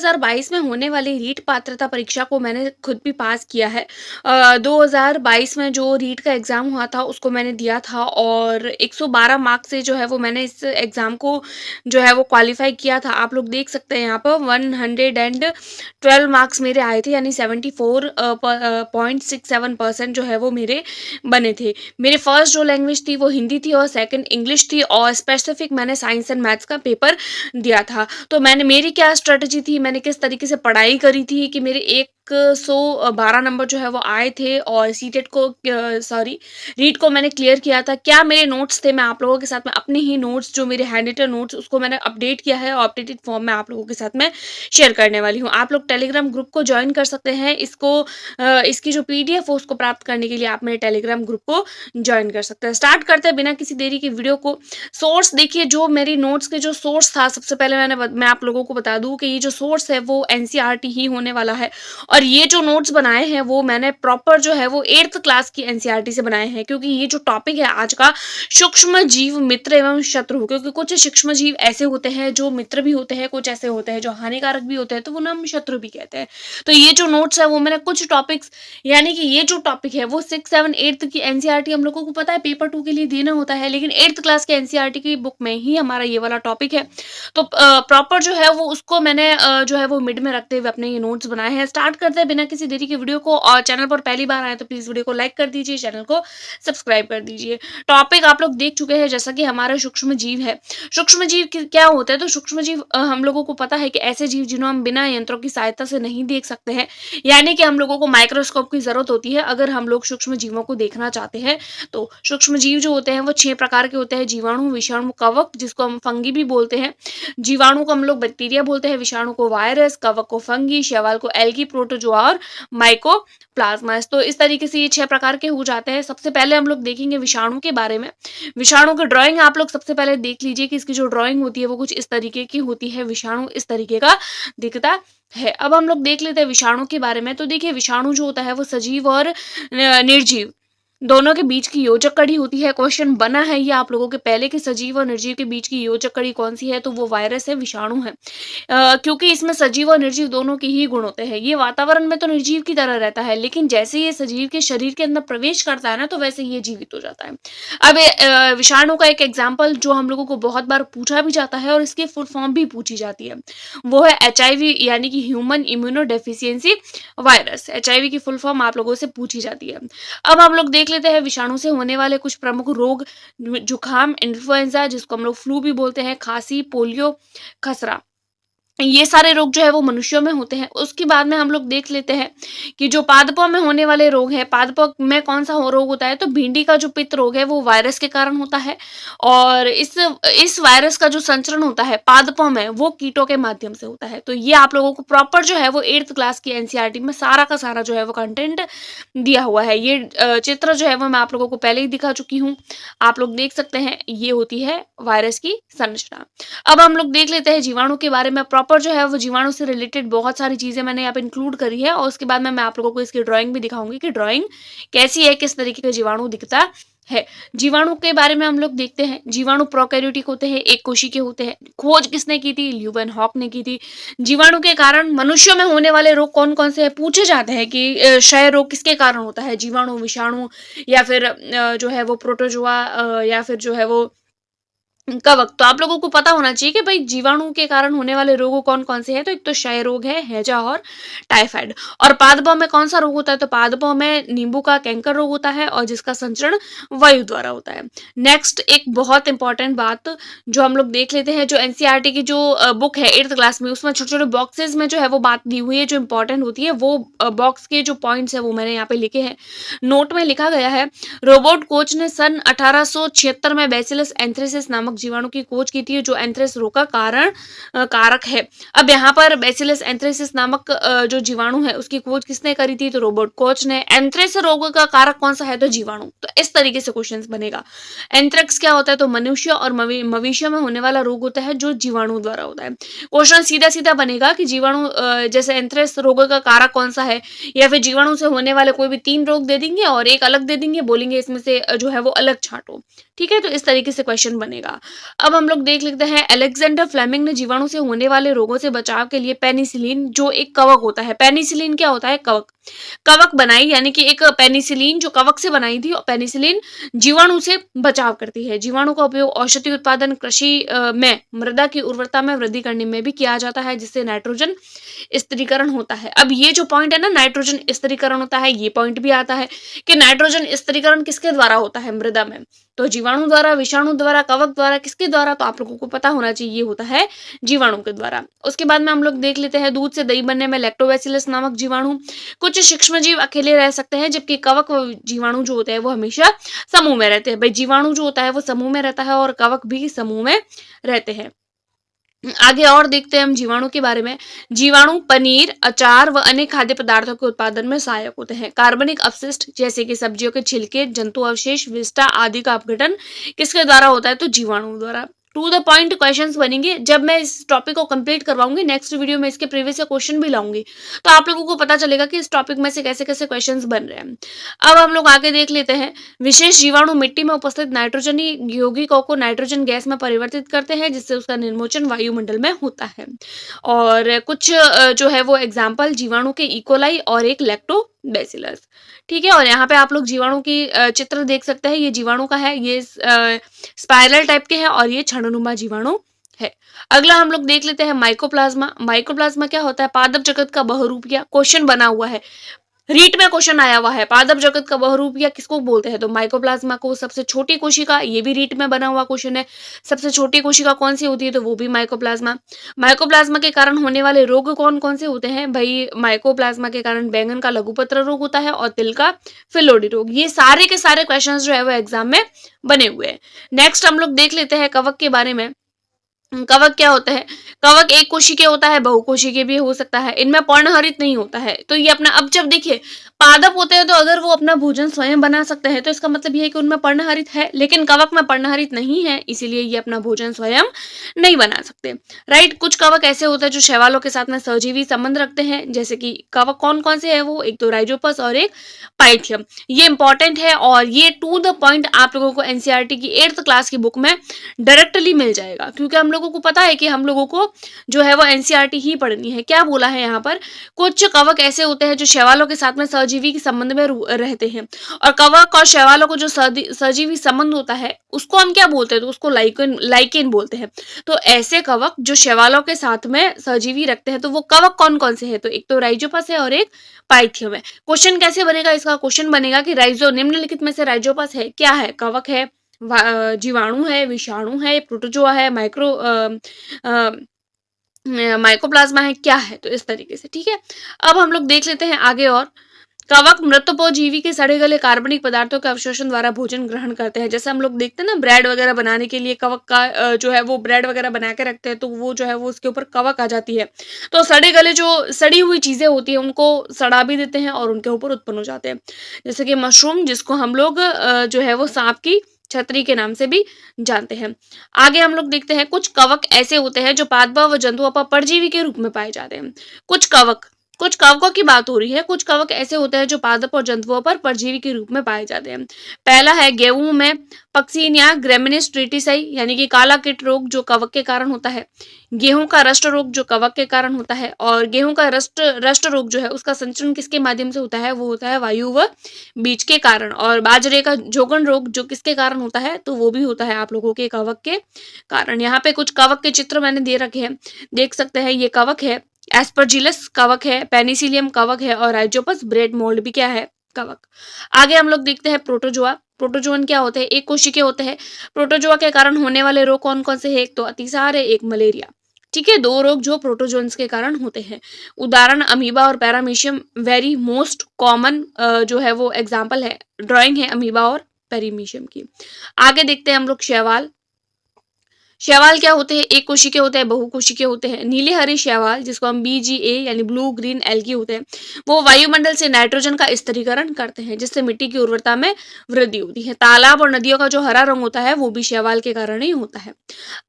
2022 में होने वाली रीट पात्रता परीक्षा को मैंने खुद भी पास किया है। 2022 में जो रीट का एग्ज़ाम हुआ था उसको मैंने दिया था और 112 मार्क्स से जो है वो मैंने इस एग्ज़ाम को जो है वो क्वालिफ़ाई किया था। आप लोग देख सकते हैं यहाँ पर 112 मार्क्स मेरे आए थे, यानी 74.67% जो है वो मेरे बने थे। मेरी फर्स्ट जो लैंग्वेज थी वो हिंदी थी और सेकंड इंग्लिश थी और स्पेसिफिक मैंने साइंस एंड मैथ्स का पेपर दिया था। तो मेरी क्या स्ट्रेटजी थी, मैंने किस तरीके से पढ़ाई करी थी कि मेरे 112 नंबर जो है वो आए थे और सीटेट को रीट को मैंने क्लियर किया था। क्या मेरे नोट्स थे, मैं आप लोगों के साथ में अपने ही नोट्स, जो मेरे हैंड रिटन नोट्स, उसको मैंने अपडेट किया है और अपडेटेड फॉर्म में आप लोगों के साथ में शेयर करने वाली हूँ। आप लोग टेलीग्राम ग्रुप को ज्वाइन कर सकते हैं। इसकी जो पीडीएफ है उसको प्राप्त करने के लिए आप मेरे टेलीग्राम ग्रुप को ज्वाइन कर सकते हैं। स्टार्ट करते हैं बिना किसी देरी के वीडियो को। सोर्स देखिए, जो मेरी नोट्स के जो सोर्स था, सबसे पहले मैं आप लोगों को बता दूं कि ये जो सोर्स है वो एनसीईआरटी ही होने वाला है और ये जो नोट्स बनाए हैं वो मैंने प्रॉपर जो है वो 8th क्लास की एनसीईआरटी से बनाए हैं, क्योंकि ये जो टॉपिक है आज का, सूक्ष्म जीव मित्र एवं शत्रु, क्योंकि कुछ सूक्ष्म जीव ऐसे होते हैं जो मित्र भी होते हैं, कुछ ऐसे होते हैं जो हानिकारक भी होते हैं, तो वो हम शत्रु भी कहते हैं। तो ये जो नोट्स है वो मैंने कुछ टॉपिक्स, यानी कि ये जो टॉपिक है वो 6, 7, 8th की एनसीईआरटी हम लोगों को पता है पेपर 2 के लिए देना होता है, लेकिन 8th क्लास के एनसीईआरटी की बुक में ही हमारा ये वाला टॉपिक है। तो प्रॉपर जो है वो उसको मैंने जो है वो मिड में रखते हुए अपने ये नोट्स बनाए हैं। स्टार्ट करते हैं बिना किसी देरी के वीडियो को, और चैनल पर पहली बार आए तो प्लीज वीडियो को लाइक कर दीजिए, चैनल को सब्सक्राइब कर दीजिए। टॉपिक आप लोग देख चुके हैं जैसा कि हमारा सूक्ष्म जीव है। सूक्ष्म जीव क्या होता है? तो सूक्ष्म जीव हम लोगों को पता है कि ऐसे जीव जिन्हें हम बिना यंत्रों की सहायता से नहीं देख सकते हैं, यानी कि हम लोगों को माइक्रोस्कोप की जरूरत होती है अगर हम लोग सूक्ष्म जीवों को देखना चाहते हैं। तो सूक्ष्म जीव जो होते हैं वो 6 प्रकार के होते हैं: जीवाणु, विषाणु, कवक, जिसको हम फंगी भी बोलते हैं। जीवाणु को हम लोग बैक्टीरिया बोलते हैं, विषाणु को वायरस, कवक को फंगी, शैवाल को एल्गी, प्रोटोजोआ और माइकोप्लाज्मा। तो इस तरीके से ये 6 प्रकार के हो जाते हैं। सबसे पहले हम लोग देखेंगे विषाणु के बारे में। विषाणु की ड्राइंग आप लोग सबसे पहले देख लीजिए कि इसकी जो ड्राइंग होती है वो कुछ इस तरीके की होती है। विषाणु इस तरीके का दिखता है। अब हम लोग देख लेते हैं विषाणु के बारे में। तो देखिए, विषाणु जो होता है वो सजीव और निर्जीव दोनों के बीच की योजक कड़ी होती है। क्वेश्चन बना है ये आप लोगों के पहले कि सजीव और निर्जीव के बीच की योजक कड़ी कौन सी है, तो वो वायरस है, विषाणु है। क्योंकि इसमें सजीव और निर्जीव दोनों के ही गुण होते हैं। ये वातावरण में तो निर्जीव की तरह रहता है, लेकिन जैसे ये सजीव के शरीर के अंदर प्रवेश करता है ना, तो वैसे ये जीवित हो जाता है। अब विषाणु का एक एग्जाम्पल जो हम लोगों को बहुत बार पूछा भी जाता है और इसकी फुल फॉर्म भी पूछी जाती है, वो है HIV, यानी कि human immuno deficiency virus. HIV की फुल फॉर्म आप लोगों से पूछी जाती है। अब हम लोग देख लेते हैं विषाणु से होने वाले कुछ प्रमुख रोग: जुकाम, इन्फ्लुएंजा, जिसको हम लोग फ्लू भी बोलते हैं, खांसी, पोलियो, खसरा। ये सारे रोग जो है वो मनुष्यों में होते हैं। उसके बाद में हम लोग देख लेते हैं कि जो पादपों में होने वाले रोग हैं, पादपों में कौन सा रोग होता है, तो भिंडी का जो पित्त रोग है वो वायरस के कारण होता है और इस वायरस का जो संचरण होता है पादपों में वो कीटों के माध्यम से होता है। तो ये आप लोगों को प्रॉपर जो है वो 8th क्लास की एनसीईआरटी में सारा का सारा जो है वो कंटेंट दिया हुआ है। ये चित्र जो है वो मैं आप लोगों को पहले ही दिखा चुकी हूँ, आप लोग देख सकते हैं। ये होती है वायरस की संरचना। अब हम लोग देख लेते हैं जीवाणु के बारे में। प्रॉपर जो है वो जीवाणु से रिलेटेड बहुत सारी चीजें मैंने यहाँ पे इंक्लूड करी है और उसके बाद में मैं आप लोगों को इसकी ड्राइंग भी दिखाऊंगी कि ड्राइंग कैसी है, किस तरीके का जीवाणु दिखता है। जीवाणु के बारे में हम लोग देखते हैं। जीवाणु प्रोकैरियोटिक होते हैं, एक कोशी के होते हैं। खोज किसने की थी? ल्यूवेनहॉक ने की थी। जीवाणु के कारण मनुष्यों में होने वाले रोग कौन कौन से हैं पूछे जाते हैं कि क्षय रोग किसके कारण होता है? जीवाणु, विषाणु, या फिर जो है वो प्रोटोजोआ, या फिर जो है वो कवक। तो आप लोगों को पता होना चाहिए कि भाई जीवाणु के कारण होने वाले रोग कौन कौन से हैं। तो एक तो क्षय रोग है, हैजा और टाइफाइड। और पादपों में कौन सा रोग होता है? तो पादपों में नींबू का कैंकर रोग होता है और जिसका संचरण वायु द्वारा होता है। नेक्स्ट एक बहुत इंपॉर्टेंट बात जो हम लोग देख लेते हैं, जो एनसीईआरटी की जो बुक है 8th क्लास में, उसमें छोटे छोटे बॉक्सेस में जो है वो बात दी हुई है जो इंपॉर्टेंट होती है। वो बॉक्स के जो पॉइंट्स है वो मैंने यहाँ पे लिखे हैं। नोट में लिखा गया है, रोबोट कोच ने सन 1876 में बैसिलस एंथ्रेसिस नामक जीवाणु की खोज की थी, जो एंथ्रेस रोग का कारक है। अब यहाँ पर बैसिलस एंथ्रेसिस नामक जो जीवाणु है उसकी खोज किसने करी थी? तो रोबोट कोच ने। एंथ्रेस रोग का कारक कौन सा है? तो जीवाणु। तो इस तरीके से क्वेश्चन बनेगा। एंथ्रेक्स क्या होता है? तो मनुष्य और मवेशियों में होने वाला रोग होता है जो जीवाणु द्वारा होता है। क्वेश्चन सीधा सीधा बनेगा कि जीवाणु जैसे एंथ्रेस रोग का कारक कौन सा है, या फिर जीवाणु से होने वाले कोई भी 3 रोग दे देंगे और एक अलग दे देंगे, बोलेंगे इसमें से जो है वो अलग छांटो। ठीक है, तो इस तरीके से क्वेश्चन बनेगा। अब हम लोग देख लेते हैं, अलेक्जेंडर फ्लेमिंग ने जीवाणु से होने वाले रोगों से बचाव के लिए पेनिसिलिन, जो एक कवक होता है, पेनिसिलिन क्या होता है, कवक, कवक बनाई, यानी कि एक पेनिसिलिन जो कवक से बनाई थी, और पेनिसिलिन जीवाणु से बचाव करती है। जीवाणु का उपयोग औषधि उत्पादन, कृषि में मृदा की उर्वरता में वृद्धि करने में भी किया जाता है, जिससे नाइट्रोजन स्थिरीकरण होता है। अब ये जो पॉइंट है ना, नाइट्रोजन स्थिरीकरण होता है, ये पॉइंट भी आता है कि नाइट्रोजन स्थिरीकरण किसके द्वारा होता है मृदा में, तो जीवाणु द्वारा, विषाणु द्वारा, कवक द्वारा, किसके द्वारा, तो आप लोगों को पता होना चाहिए, ये होता है जीवाणु के द्वारा। उसके बाद में हम लोग देख लेते हैं, दूध से दही बनने में लैक्टोबैसिलस नामक जीवाणु, कुछ सूक्ष्मजीव अकेले रह सकते हैं, जबकि कवक जीवाणु जो होते हैं वो हमेशा समूह में रहते हैं। भाई जीवाणु जो होता है वो समूह में रहता है और कवक भी समूह में रहते हैं। आगे और देखते हैं हम जीवाणु के बारे में। जीवाणु पनीर, अचार व अन्य खाद्य पदार्थों के उत्पादन में सहायक होते हैं। कार्बनिक अपशिष्ट जैसे कि सब्जियों के छिलके, जंतु अवशेष, विष्ठा आदि का अपघटन किसके द्वारा होता है, तो जीवाणु द्वारा। टू द पॉइंट क्वेश्चंस बनेंगे। जब मैं इस टॉपिक को कंप्लीट करवाऊंगी, नेक्स्ट वीडियो में इसके प्रीवियस क्वेश्चन भी लाऊंगी, तो आप लोगों को पता चलेगा कि इस टॉपिक में से कैसे कैसे क्वेश्चंस बन रहे हैं। अब हम लोग आगे देख लेते हैं, विशेष जीवाणु मिट्टी में उपस्थित नाइट्रोजनी यौगिकों को नाइट्रोजन गैस में परिवर्तित करते हैं, जिससे उसका निर्मोचन वायुमंडल में होता है। और कुछ जो है वो एग्जाम्पल जीवाणु के इकोलाई और एक लैक्टोबैसिलस, ठीक है। और यहाँ पे आप लोग जीवाणु की चित्र देख सकते हैं, ये जीवाणु का है, ये स्पाइरल टाइप के हैं और ये क्षणनुमा जीवाणु है। अगला हम लोग देख लेते हैं माइकोप्लाज्मा। माइकोप्लाज्मा क्या होता है, पादप जगत का बहुरूपिया, क्वेश्चन बना हुआ है, रीट में क्वेश्चन आया हुआ है, पादप जगत का बहुरूपिया किसको बोलते हैं, तो माइकोप्लाज्मा को। सबसे छोटी कोशिका, ये भी रीट में बना हुआ क्वेश्चन है, सबसे छोटी कोशिका कौन सी होती है, तो वो भी माइकोप्लाज्मा। माइकोप्लाज्मा के कारण होने वाले रोग कौन कौन से होते हैं, भाई माइकोप्लाज्मा के कारण बैंगन का लघुपत्र रोग होता है और तिल का फिलोडी रोग। ये सारे के सारे क्वेश्चन जो है वो एग्जाम में बने हुए हैं। नेक्स्ट हम लोग देख लेते हैं कवक के बारे में। कवक क्या होता है, कवक एक कोशिकीय होता है, बहुकोशिकीय भी हो सकता है, इनमें पर्णहरित नहीं होता है। तो ये अपना, अब जब देखिए पादप होते हैं तो अगर वो अपना भोजन स्वयं बना सकते हैं तो इसका मतलब ये है कि उनमें पर्णहरित है, लेकिन कवक में पर्णहरित नहीं है, इसीलिए ये अपना भोजन स्वयं नहीं बना सकते, राइट। कुछ कवक ऐसे होते हैं जो शैवालों के साथ में सहजीवी संबंध रखते हैं, जैसे कि कवक कौन कौन से है वो, एक तो राइजोपस और एक पाइथियम। ये इंपॉर्टेंट है और ये टू द पॉइंट आप लोगों को एनसीईआरटी की 8th क्लास की बुक में डायरेक्टली मिल जाएगा, क्योंकि हम लोगों को पता है कि हम लोगों को जो है वो एनसीईआरटी ही पढ़नी है। क्या बोला है यहाँ पर, कुछ कवक ऐसे होते हैं जो शैवालों के साथ में सहजीवी के संबंध में रहते हैं, और कवक और शैवालों को जो सहजीवी संबंध होता है उसको हम क्या बोलते हैं, तो उसको लाइकेन लाइकेन बोलते हैं। तो ऐसे कवक जो शैवालों के साथ में सहजीवी रखते हैं, तो वो कवक कौन कौन से हैं, तो एक तो राइजोपस है और एक पाइथियम है। क्वेश्चन कैसे बनेगा, इसका क्वेश्चन बनेगा कि राइजो निम्नलिखित में से राइजोपस है क्या है, कवक है, जीवाणु है, विषाणु है, प्रोटोजोआ है, माइकोप्लाज्मा है, क्या है, तो इस तरीके से, ठीक है। अब हम लोग देख लेते हैं आगे और, कवक मृतोपजीवी के सड़े गले कार्बनिक पदार्थों के अवशोषण द्वारा भोजन ग्रहण करते हैं। जैसे हम लोग देखते हैं ना, ब्रेड वगैरह बनाने के लिए कवक का जो है वो ब्रेड वगैरह बना के रखते हैं, तो वो जो है वो उसके ऊपर कवक आ जाती है, तो सड़े गले जो सड़ी हुई चीजें होती है उनको सड़ा भी देते हैं और उनके ऊपर उत्पन्न हो जाते हैं। जैसे कि मशरूम, जिसको हम लोग जो है वो सांप की छतरी के नाम से भी जानते हैं। आगे हम लोग देखते हैं, कुछ कवक ऐसे होते हैं जो पादपों व जंतुओं पर परजीवी के रूप में पाए जाते हैं। कुछ कवकों की बात हो रही है, कुछ कवक ऐसे होते हैं जो पादप और जंतुओं पर परजीवी के रूप में पाए जाते हैं। पहला है गेहूं में पक्सीनिया ग्रेमिनिस ट्रिटिसाई, यानी कि काला कीट रोग जो कवक के कारण होता है। गेहूं का रस्ट रोग जो कवक के कारण होता है, और गेहूं का रस्ट रोग जो है उसका संचरण किसके माध्यम से होता है, वो होता है वायु व बीज के कारण। और बाजरे का जोगन रोग जो किसके कारण होता है, तो वो भी होता है आप लोगों के कवक के कारण। यहाँ पे कुछ कवक के चित्र मैंने दे रखे हैं, देख सकते हैं, ये कवक है, एस्परजिलस कवक है, पेनिसिलियम कवक है, और राइजोपस ब्रेड मोल्ड भी क्या है, कवक। आगे हम लोग देखते हैं प्रोटोजोआ। प्रोटोजोन क्या होते हैं, एक कोशिकीय होते हैं। प्रोटोजोआ के कारण होने वाले रोग कौन कौन से हैं, एक तो अतिसार है, एक मलेरिया, ठीक है, दो रोग जो प्रोटोजोन्स के कारण होते हैं। उदाहरण अमीबा और पैरामीशियम, वेरी मोस्ट कॉमन जो है वो एग्जाम्पल है, ड्राइंग है अमीबा और पैरामीशियम की। आगे देखते हैं हम लोग शैवाल। शैवाल क्या होते हैं? एक कोशिकीय होते हैं, बहुकोशिकीय होते हैं। नीले हरे शैवाल जिसको हम BGA यानी ब्लू ग्रीन एल्गी होते हैं, वो वायुमंडल से नाइट्रोजन का स्थिरीकरण करते हैं जिससे मिट्टी की उर्वरता में वृद्धि होती है। तालाब और नदियों का जो हरा रंग होता है वो भी शैवाल के कारण ही होता है।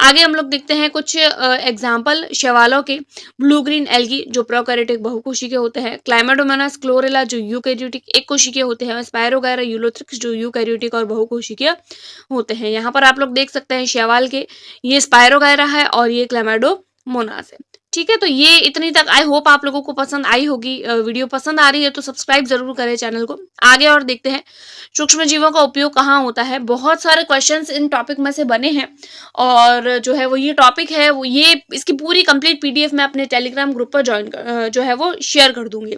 आगे हम लोग देखते हैं कुछ एग्जाम्पल शैवालों के। ब्लू ग्रीन एल्गी जो प्रोकैरियोटिक बहुकोशिकीय होते हैं, क्लाइमेडोमोनास क्लोरेला जो यूकैरियोटिक एक कोशिकीय होते हैं, स्पायरोगायरा यूलोथ्रिक्स जो यूकैरियोटिक और बहुकोशिकीय होते हैं। यहाँ पर आप लोग देख सकते हैं शैवाल के, ये स्पायरोगायरा है और ये क्लैमाइडोमोनास है। ठीक है, तो ये इतनी तक आई होप आप लोगों को पसंद आई होगी। वीडियो पसंद आ रही है तो सब्सक्राइब जरूर करें चैनल को। आगे और देखते हैं सूक्ष्म जीवों का उपयोग कहाँ होता है। बहुत सारे क्वेश्चंस इन टॉपिक में से बने हैं और जो है वो ये टॉपिक है वो ये इसकी पूरी कंप्लीट PDF मैं अपने टेलीग्राम ग्रुप पर जो है वो शेयर कर दूंगी।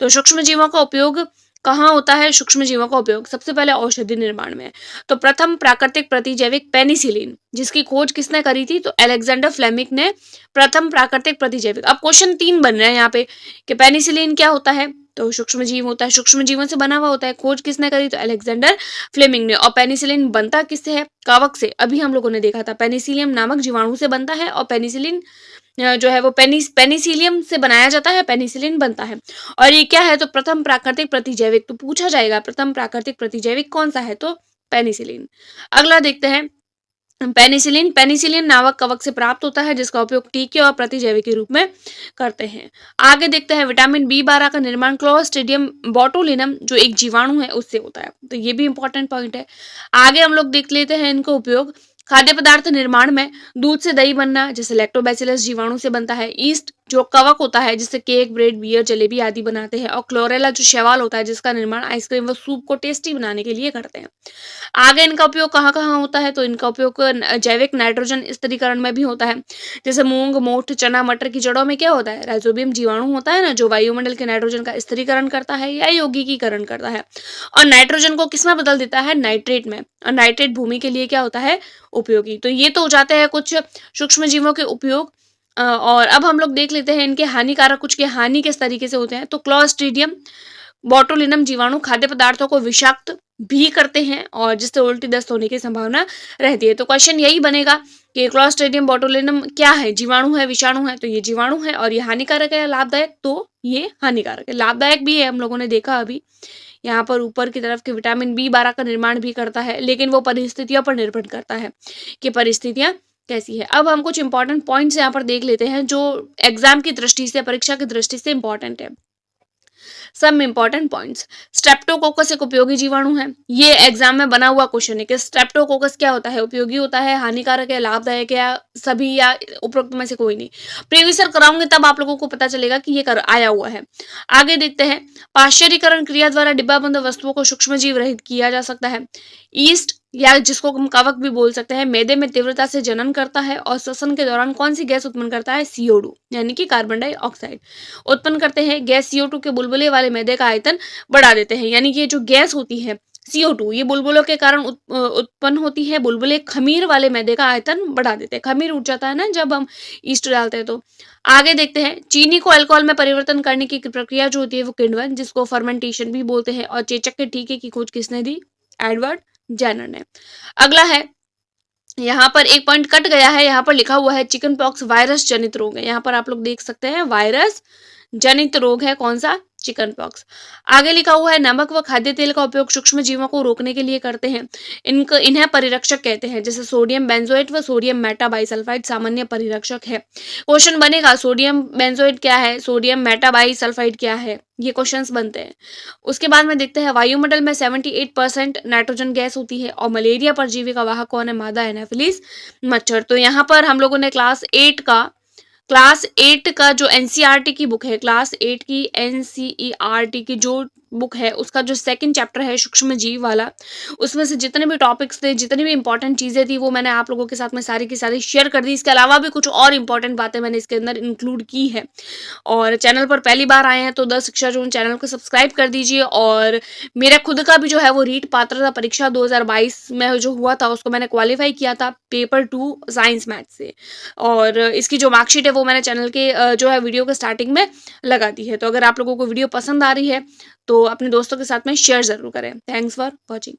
तो सूक्ष्म जीवों का उपयोग कहाँ होता है? सूक्ष्म जीवों का उपयोग सबसे पहले औषधि निर्माण में। तो प्रथम प्राकृतिक प्रतिजैविक पेनिसिलिन जिसकी खोज किसने करी थी? तो अलेक्जेंडर फ्लेमिंग ने प्रथम प्राकृतिक प्रतिजैविक। अब क्वेश्चन 3 बन रहे हैं यहाँ पे कि पेनिसिलिन क्या होता है? तो सूक्ष्म जीव होता है, सूक्ष्म जीवन से बना हुआ होता है। खोज किसने करी? तो अलेक्जेंडर फ्लेमिंग ने। और पेनिसिलिन बनता किससे है? कवक से। अभी हम लोगों ने देखा था पेनिसिलियम नामक जीवाणु से बनता है और पेनिसिलिन जो है वो पेनिसिलियम से बनाया जाता है, पेनिसिलिन बनता है। और ये क्या है? तो प्रथम प्राकृतिक प्रतिजैविक। तो पूछा जाएगा प्रथम प्राकृतिक प्रतिजैविक कौन सा है? तो पेनिसिलिन। अगला देखते हैं पेनिसिलिन। पेनिसिलिन नामक कवक से प्राप्त होता है जिसका उपयोग टीके और प्रतिजैविक के रूप में करते हैं। आगे देखते हैं विटामिन B12 का निर्माण क्लोस्ट्रिडियम बोटुलिनम जो एक जीवाणु है उससे होता है। तो ये भी इंपॉर्टेंट पॉइंट है। आगे हम लोग देख लेते हैं इनको उपयोग खाद्य पदार्थ निर्माण में। दूध से दही बनना जैसे लैक्टोबैसिलस जीवाणु से बनता है। ईस्ट जो कवक होता है जिससे केक ब्रेड बियर जलेबी आदि बनाते हैं। और क्लोरेला जो शैवाल होता है जिसका निर्माण आइसक्रीम व सूप को टेस्टी बनाने के लिए करते हैं। आगे इनका उपयोग कहाँ कहाँ होता है? तो इनका उपयोग जैविक नाइट्रोजन स्थिरीकरण में भी होता है। जैसे मूंग मोठ चना मटर की जड़ों में क्या होता है? राइजोबियम जीवाणु होता है ना जो वायुमंडल के नाइट्रोजन का स्थिरीकरण करता है या यौगिकीकरण करता है और नाइट्रोजन को किसमें बदल देता है? नाइट्रेट में। और नाइट्रेट भूमि के लिए क्या होता है? उपयोगी। तो ये तो हो जाते हैं कुछ सूक्ष्म जीवों के उपयोग। और अब हम लोग देख लेते हैं इनके हानिकारक, कुछ के हानि किस तरीके से होते हैं। तो क्लोस्ट्रीडियम बोटुलिनम जीवाणु खाद्य पदार्थों को विषाक्त भी करते हैं और जिससे उल्टी दस्त होने की संभावना रहती है। तो क्वेश्चन यही बनेगा कि क्लोस्ट्रीडियम बोटुलिनम क्या है? जीवाणु है, विषाणु है? तो ये जीवाणु है। और ये हानिकारक है या लाभदायक? तो ये हानिकारक है। लाभदायक भी है, हम लोगों ने देखा अभी यहाँ पर ऊपर की तरफ के विटामिन B12 का निर्माण भी करता है, लेकिन वो परिस्थितियों पर निर्भर करता है कि परिस्थितियां कैसी है। अब हम कुछ इंपॉर्टेंट पॉइंट्स यहाँ पर देख लेते हैं जो एग्जाम की दृष्टि से, परीक्षा की दृष्टि से इंपॉर्टेंट है। सब इंपॉर्टेंट पॉइंट्स। स्ट्रेप्टोकोकस एक उपयोगी जीवाणु है। ये एग्जाम में बना हुआ क्वेश्चन है कि स्ट्रेप्टोकोकस क्या होता है? उपयोगी होता है, हानिकारक है, लाभदायक है, या सभी, या उपरोक्त में से कोई नहीं। प्रीवियस ईयर कराऊंगे तब आप लोगों को पता चलेगा कि ये आया हुआ है। आगे देखते हैं पाश्चरीकरण क्रिया द्वारा डिब्बाबंद वस्तुओं को सूक्ष्म जीव रहित किया जा सकता है। ईस्ट या जिसको हम कवक भी बोल सकते हैं मैदे में तीव्रता से जनन करता है और श्वसन के दौरान कौन सी गैस उत्पन्न करता है? CO2 यानी कि कार्बन डाइऑक्साइड उत्पन्न करते हैं। गैस CO2 के बुलबुले वाले मैदे का आयतन बढ़ा देते हैं। यानी कि ये जो गैस होती है CO2 ये बुलबुलों के कारण उत्पन्न होती है। बुलबुले खमीर वाले मैदे का आयतन बढ़ा देते हैं। खमीर उठ जाता है ना जब हम ईस्ट डालते हैं। तो आगे देखते हैं चीनी को अल्कोहल में परिवर्तन करने की प्रक्रिया जो होती है वो किण्वन जिसको फर्मेंटेशन भी बोलते हैं। और चेचक के टीके की खोज किसने दी? एडवर्ड जेनर ने। अगला है, यहाँ पर एक पॉइंट कट गया है, यहाँ पर लिखा हुआ है चिकन पॉक्स वायरस जनित रोग है। यहाँ पर आप लोग देख सकते हैं वायरस जनित रोग है। कौन सा? Chicken pox. आगे लिखा हुआ है नमक व खाद्य तेल का उपयोग सूक्ष्म जीवों को रोकने के लिए करते हैं। इन्हें परिरक्षक कहते हैं। जैसे सोडियम बेंजोएट व सोडियम मेटाबाइसल्फाइड सामान्य परिरक्षक है। क्वेश्चन बनेगा सोडियम बेंजोएट क्या है, सोडियम मेटाबाइसल्फाइड क्या है, ये क्वेश्चंस बनते हैं। उसके बाद में देखते हैं वायुमंडल में 78% नाइट्रोजन गैस होती है और मलेरिया परजीवी का वाहक कौन है? मादा एनाफिलिस मच्छर। तो यहाँ पर हम लोगों ने क्लास 8 का जो NCERT की बुक है, क्लास 8 की NCERT की जो बुक है उसका जो सेकंड चैप्टर है सूक्ष्म जीव वाला, उसमें से जितने भी टॉपिक्स थे, जितनी भी इंपॉर्टेंट चीजें थी वो मैंने आप लोगों के साथ में सारी की सारी शेयर कर दी। इसके अलावा भी कुछ और इंपॉर्टेंट बातें मैंने इसके अंदर इंक्लूड की है। और चैनल पर पहली बार आए हैं तो द शिक्षा जोन चैनल को सब्सक्राइब कर दीजिए। और मेरा खुद का भी जो है वो रीट पात्रता परीक्षा 2022 में जो हुआ था उसको मैंने क्वालिफाई किया था पेपर 2 साइंस मैथ से। और इसकी जो मार्कशीट है वो मैंने चैनल के जो है वीडियो के स्टार्टिंग में लगा दी है। तो अगर आप लोगों को वीडियो पसंद आ रही है तो अपने दोस्तों के साथ में शेयर जरूर करें। Thanks for watching.